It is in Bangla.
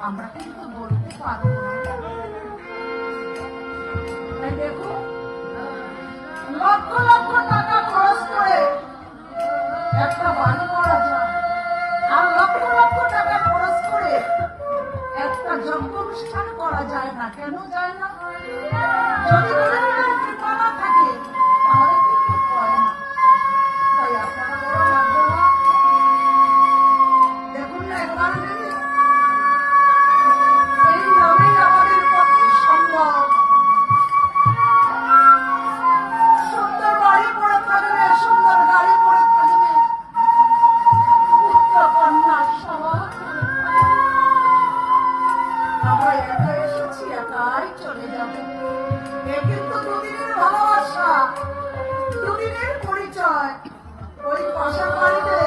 আমরা কিন্তু বলতে পারবো না। দেখো লক্ষ লক্ষ টাকা খরচ করে একটা বাড়ি করা যায়, আর লক্ষ লক্ষ টাকা খরচ করে একটা যজ্ঞ অনুষ্ঠান করা যায় না। কেন যায় না? যদি কৃপা না থাকে তাহলে কিন্তু হয় না। তাই আপনারা বড় ভাগ্যবান। দেখুন না একবার এই নামেই আমাদের পক্ষে সম্ভব। সুন্দর বাড়ি পড়ে থাকবে, সুন্দর গাড়ি পড়ে থাকবে, পুত্র কন্যা সবার আমরা একা এসেছি, একাই চলে যাবে। এ কিন্তু দুদিনের ভালোবাসা, দুদিনের পরিচয়। ওই পাশা বাড়িতে